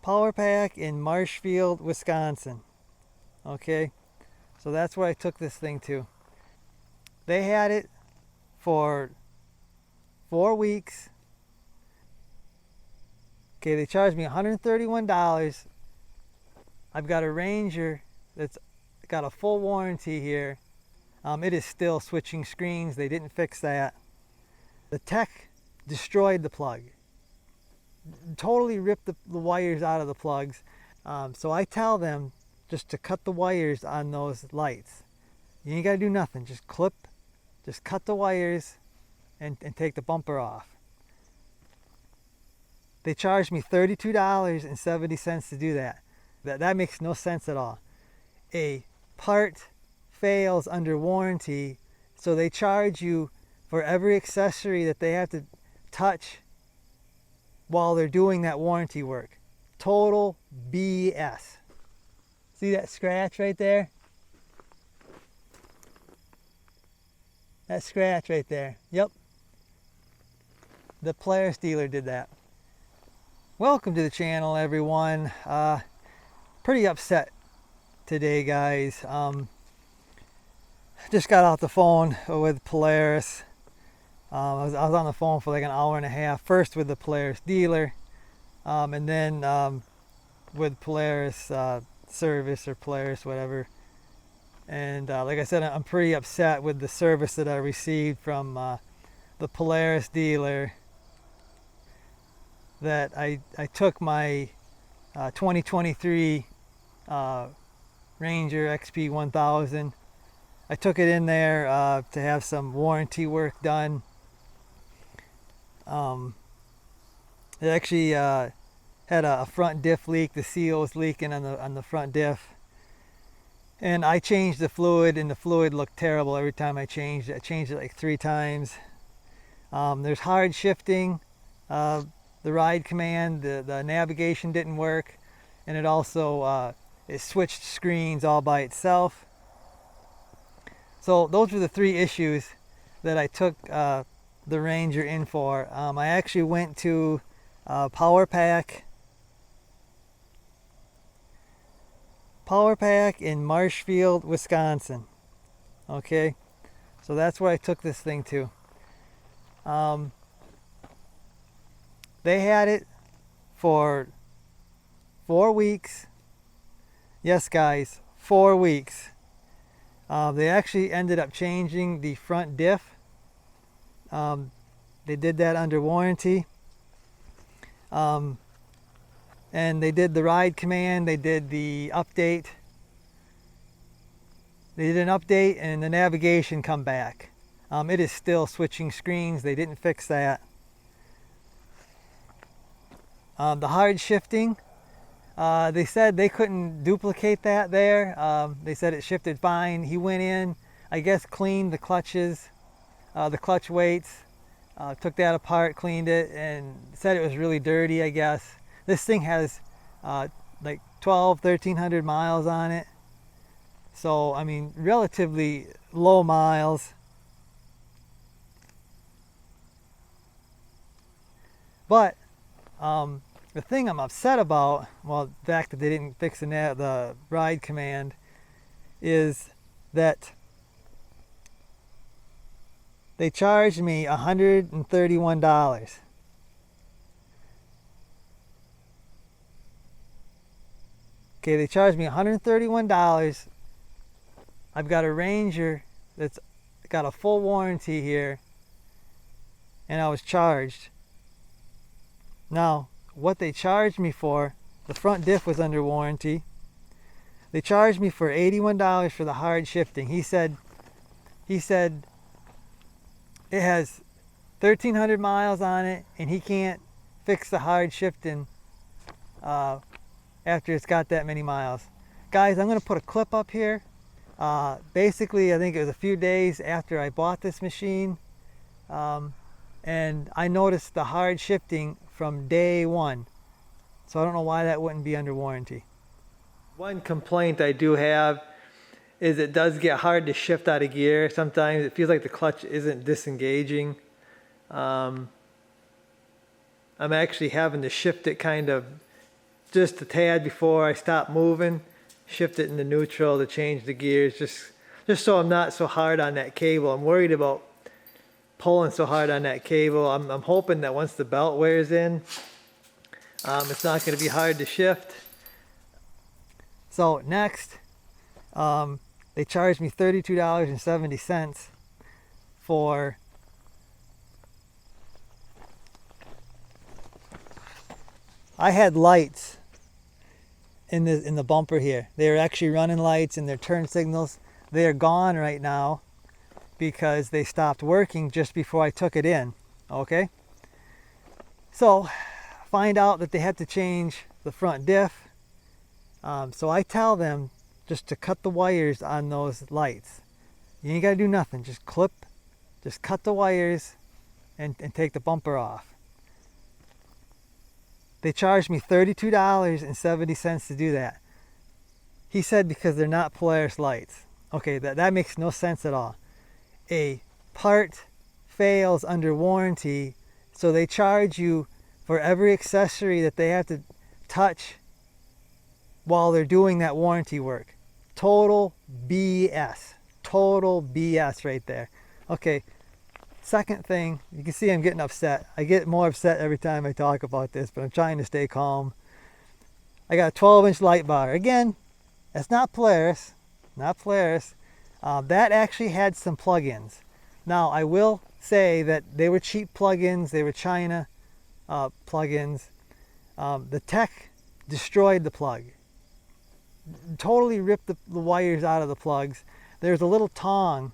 Power Pack in Marshfield, Wisconsin. Okay, so that's where I took this thing to. They had it for 4 weeks. Okay, they charged me $131. I've got a Ranger that's got a full warranty here. It is still switching screens. They didn't fix that. The tech destroyed the plug. Totally ripped the wires out of the plugs. So I tell them just to cut the wires on those lights. You ain't gotta do nothing. Just cut the wires and take the bumper off. They charged me $32.70 to do that. That makes no sense at all. A part fails under warranty, so they charge you for every accessory that they have to touch while they're doing that warranty work. Total BS. See that scratch right there? That scratch right there. Yep. The Polaris dealer did that. Welcome to the channel, everyone. Pretty upset today, guys. Just got off the phone with Polaris. I was on the phone for like an hour and a half. First with the Polaris dealer, and then with Polaris service or Polaris, whatever. And like I said, I'm pretty upset with the service that I received from the Polaris dealer. That I took my 2023 Ranger XP 1000. I took it in there to have some warranty work done. It actually had a front diff leak. The seal was leaking on the front diff. And I changed the fluid, and the fluid looked terrible every time I changed it. I changed it like 3 times. There's hard shifting. The ride command, the navigation didn't work, and it also it switched screens all by itself. So those were the 3 issues that I took the Ranger in for. I actually went to Power Pack in Marshfield, Wisconsin. Okay, so that's where I took this thing to. They had it for 4 weeks. Yes, guys, 4 weeks. They actually ended up changing the front diff. They did that under warranty. And they did the ride command. They did the update. They did an update and the navigation come back. It is still switching screens. They didn't fix that. The hard shifting, they said they couldn't duplicate that there. They said it shifted fine. He went in, I guess, cleaned the clutches, the clutch weights, took that apart, cleaned it, and said it was really dirty, I guess. This thing has like 1,300 miles on it. So, I mean, relatively low miles. But the thing I'm upset about, well, the fact that they didn't fix the ride command, is that they charged me $131. Okay, they charged me $131. I've got a Ranger that's got a full warranty here, and I was charged. Now, what they charged me for, the front diff was under warranty. They charged me for $81 for the hard shifting. He said it has 1,300 miles on it, and he can't fix the hard shifting after it's got that many miles. Guys, I'm going to put a clip up here. Basically, I think it was a few days after I bought this machine, and I noticed the hard shifting from day one. So I don't know why that wouldn't be under warranty. One complaint I do have is it does get hard to shift out of gear. Sometimes it feels like the clutch isn't disengaging. I'm actually having to shift it kind of just a tad before I stop moving, shift it into neutral to change the gears, just so I'm not so hard on that cable. I'm worried about pulling so hard on that cable. I'm hoping that once the belt wears in, it's not going to be hard to shift. So next, they charged me $32.70 for I had lights in the bumper here. They were actually running lights and their turn signals. They are gone right now because they stopped working just before I took it in. Okay, so find out that they had to change the front diff. So I tell them just to cut the wires on those lights. You ain't got to do nothing. Just cut the wires and take the bumper off. They charged me $32.70 to do that. He said because they're not Polaris lights. Okay, that makes no sense at all. A part fails under warranty, so they charge you for every accessory that they have to touch while they're doing that warranty work. Total BS. Total BS right there. Okay, second thing, you can see I'm getting upset. I get more upset every time I talk about this, but I'm trying to stay calm. I got a 12-inch light bar. Again, that's not Polaris. Not Polaris. That actually had some plug-ins. Now, I will say that they were cheap plug-ins. They were China plug-ins. The tech destroyed the plug. Totally ripped the wires out of the plugs. There's a little tong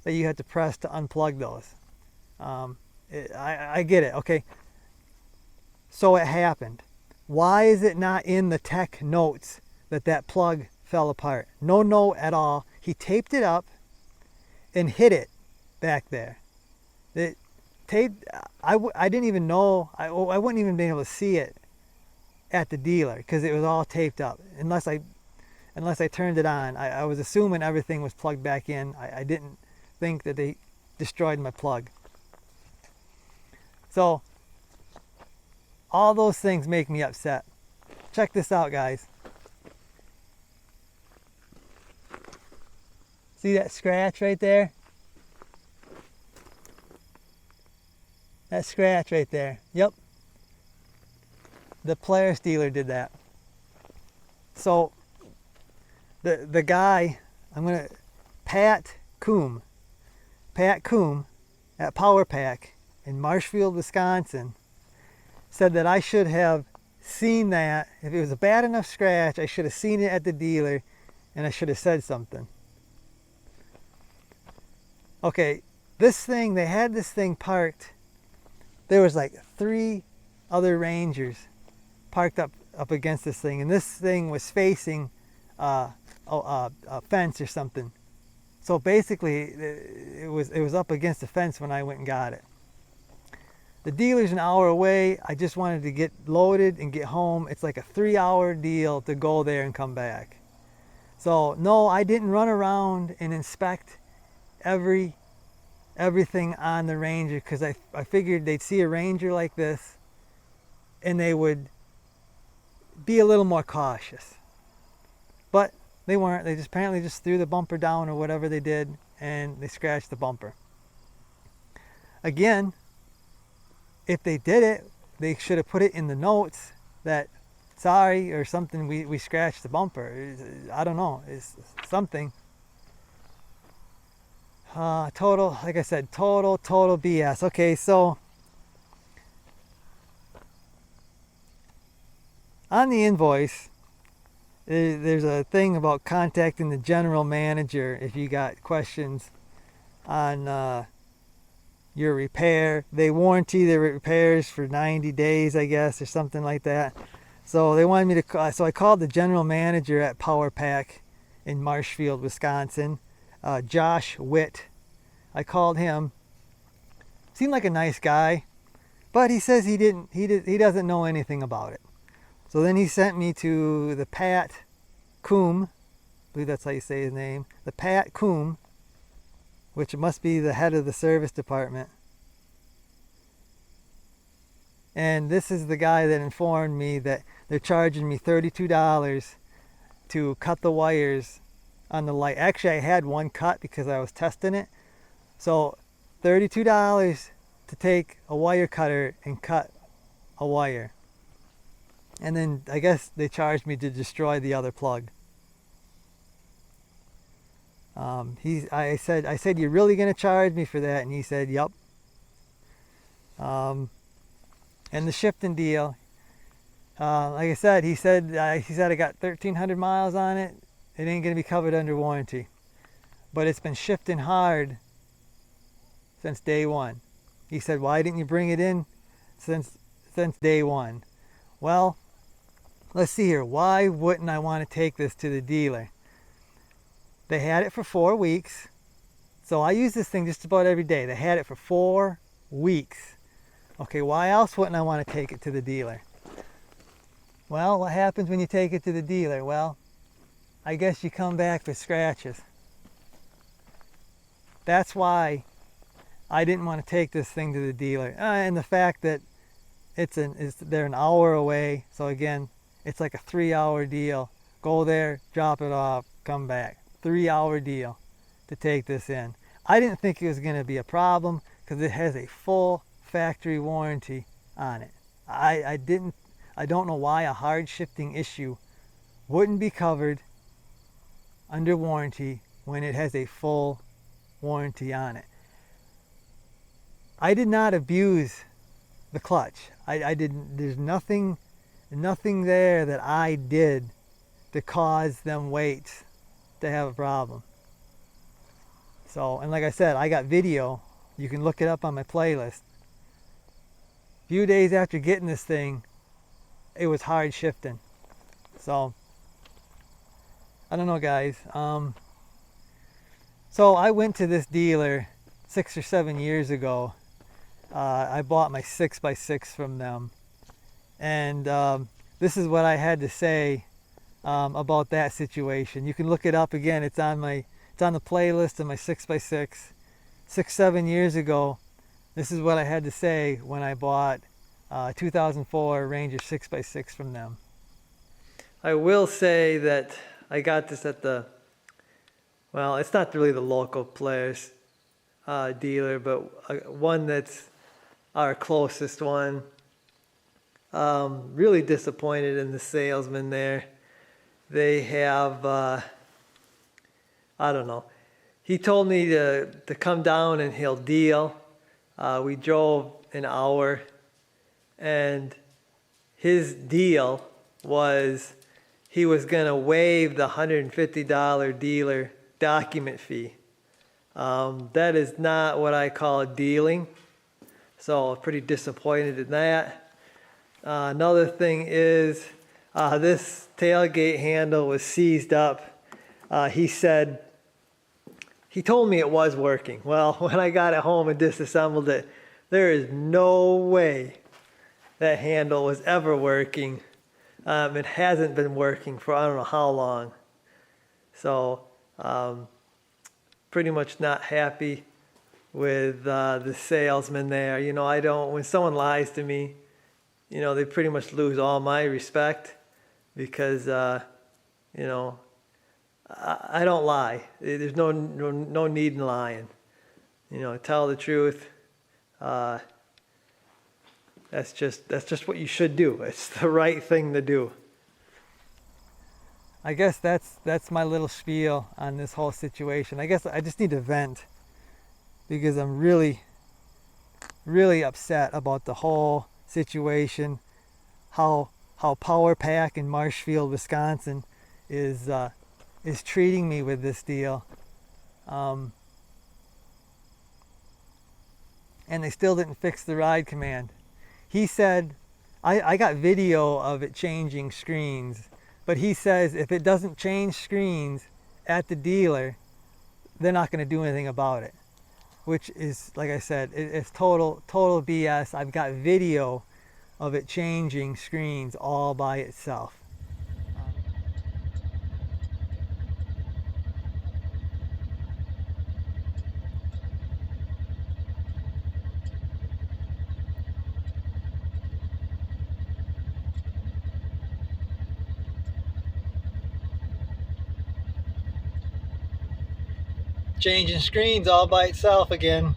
that you had to press to unplug those. I get it, okay? So it happened. Why is it not in the tech notes that plug fell apart? No note at all. He taped it up and hid it back there. It taped. I didn't even know. I wouldn't even be able to see it at the dealer because it was all taped up. Unless I turned it on. I was assuming everything was plugged back in. I didn't think that they destroyed my plug. So all those things make me upset. Check this out, guys. See that scratch right there? That scratch right there. Yep. The Polaris dealer did that. So the guy, Pat Coombe at Power Pack in Marshfield, Wisconsin, said that I should have seen that. If it was a bad enough scratch, I should have seen it at the dealer and I should have said something. Okay, they had this thing parked. There was like 3 other Rangers parked up against this thing, and this thing was facing a fence or something. So basically, it was up against the fence when I went and got it. The dealer's an hour away. I just wanted to get loaded and get home. It's like a 3-hour deal to go there and come back. So no, I didn't run around and inspect everything on the Ranger because I figured they'd see a Ranger like this and they would be a little more cautious. But they weren't. They apparently just threw the bumper down or whatever they did and they scratched the bumper. Again, if they did it, they should have put it in the notes that sorry or something, we scratched the bumper. I don't know, it's something. Total, like I said, total BS. Okay, so on the invoice, there's a thing about contacting the general manager if you got questions on your repair. They warranty their repairs for 90 days, I guess, or something like that. So they wanted me to call, so I called the general manager at Power Pack in Marshfield, Wisconsin, Josh Witt. I called him. Seemed like a nice guy, but he says he doesn't know anything about it. So then he sent me to the Pat Coombe, I believe that's how you say his name, the Pat Coombe, which must be the head of the service department. And this is the guy that informed me that they're charging me $32 to cut the wires on the light. Actually, I had one cut because I was testing it. So $32 to take a wire cutter and cut a wire. And then I guess they charged me to destroy the other plug. I said, you're really going to charge me for that? And he said, yep. And the shifting deal, like I said, he said I got 1,300 miles on it. It ain't going to be covered under warranty. But it's been shifting hard since day one. He said, why didn't you bring it in since day one? Well, let's see here. Why wouldn't I want to take this to the dealer? They had it for 4 weeks. So I use this thing just about every day. They had it for 4 weeks. Okay, why else wouldn't I want to take it to the dealer? Well, what happens when you take it to the dealer? Well, I guess you come back with scratches. That's why I didn't want to take this thing to the dealer. And the fact that they're an hour away. So again, it's like a 3-hour deal. Go there, drop it off, come back. 3-hour deal to take this in. I didn't think it was going to be a problem because it has a full factory warranty on it. I don't know why a hard shifting issue wouldn't be covered under warranty when it has a full warranty on it. I did not abuse the clutch. I didn't. There's nothing there that I did to cause them weights to have a problem. So, and like I said, I got video. You can look it up on my playlist. A few days after getting this thing, it was hard shifting. So, I don't know, guys. So I went to this dealer 6 or 7 years ago. I bought my 6x6 from them. And this is what I had to say about that situation. You can look it up again. It's on the playlist of my 6x6. 6-7 years ago, this is what I had to say when I bought 2004 Ranger 6x6 from them. I will say that I got this at well, it's not really the local Polaris dealer, but one that's our closest one. Really disappointed in the salesman there. They have, I don't know. He told me to come down and he'll deal. We drove an hour, and his deal was he was going to waive the $150 dealer document fee. That is not what I call dealing. So pretty disappointed in that. Another thing is this tailgate handle was seized up. He told me it was working. Well, when I got it home and disassembled it, there is no way that handle was ever working. It hasn't been working for I don't know how long. So pretty much not happy with the salesman there. You know, when someone lies to me, you know, they pretty much lose all my respect because, you know, I don't lie. There's no need in lying. You know, tell the truth. That's just what you should do. It's the right thing to do. I guess that's my little spiel on this whole situation. I guess I just need to vent because I'm really, really upset about the whole situation. How Power Pack in Marshfield, Wisconsin, is treating me with this deal, and they still didn't fix the ride command. He said, I got video of it changing screens, but he says if it doesn't change screens at the dealer, they're not going to do anything about it, which is, like I said, it's total BS. I've got video of it changing screens all by itself. changing screens all by itself again.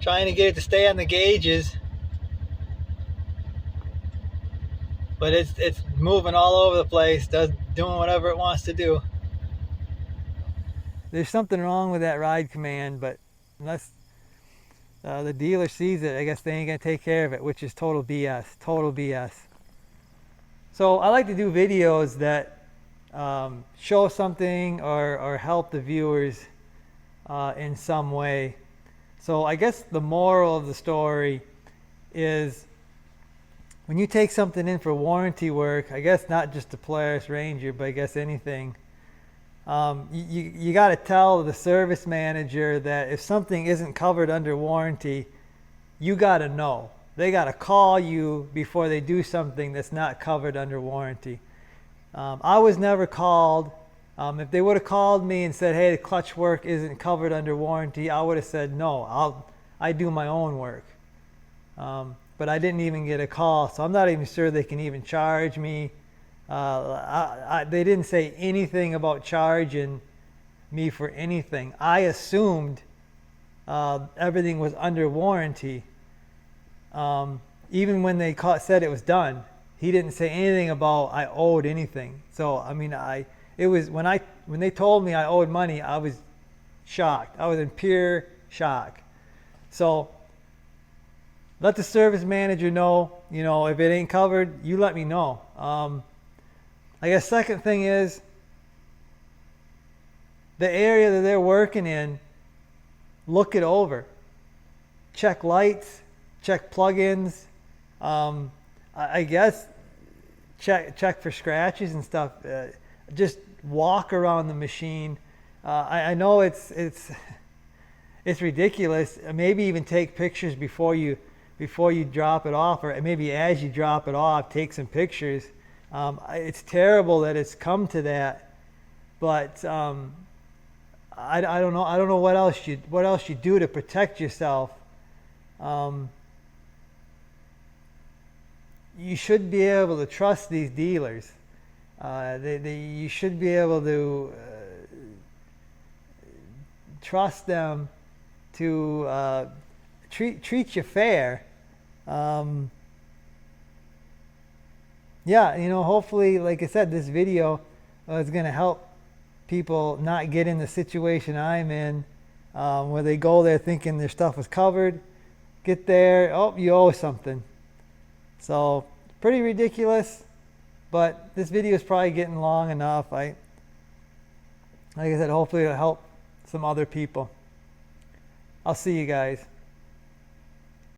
Trying to get it to stay on the gauges, but it's moving all over the place, doing whatever it wants to do. There's something wrong with that ride command, but unless the dealer sees it, I guess they ain't gonna take care of it, which is total BS. Total BS. So I like to do videos that show something or help the viewers in some way. So I guess the moral of the story is, when you take something in for warranty work, I guess not just the Polaris Ranger, but I guess anything, you got to tell the service manager that if something isn't covered under warranty, you got to know. They got to call you before they do something that's not covered under warranty. I was never called. If they would have called me and said, hey, the clutch work isn't covered under warranty, I would have said, no, I do my own work. But I didn't even get a call, so I'm not even sure they can even charge me. They didn't say anything about charging me for anything. I assumed everything was under warranty. Even when they said it was done, he didn't say anything about I owed anything. So I mean, it was when they told me I owed money, I was shocked. I was in pure shock. So let the service manager know, if it ain't covered, you let me know. I guess second thing is, the area that they're working in, look it over. Check lights, check plugins. I guess check for scratches and stuff. Just walk around the machine. I know it's ridiculous. Maybe even take pictures before you drop it off, or maybe as you drop it off, take some pictures. It's terrible that it's come to that, but I don't know. I don't know what else you do to protect yourself. You should be able to trust these dealers. You should be able to trust them to treat you fair. Yeah, hopefully, like I said, this video is going to help people not get in the situation I'm in, where they go there thinking their stuff was covered, get there, oh, you owe something. So pretty ridiculous, but this video is probably getting long enough. Like I said, hopefully it'll help some other people. I'll see you guys.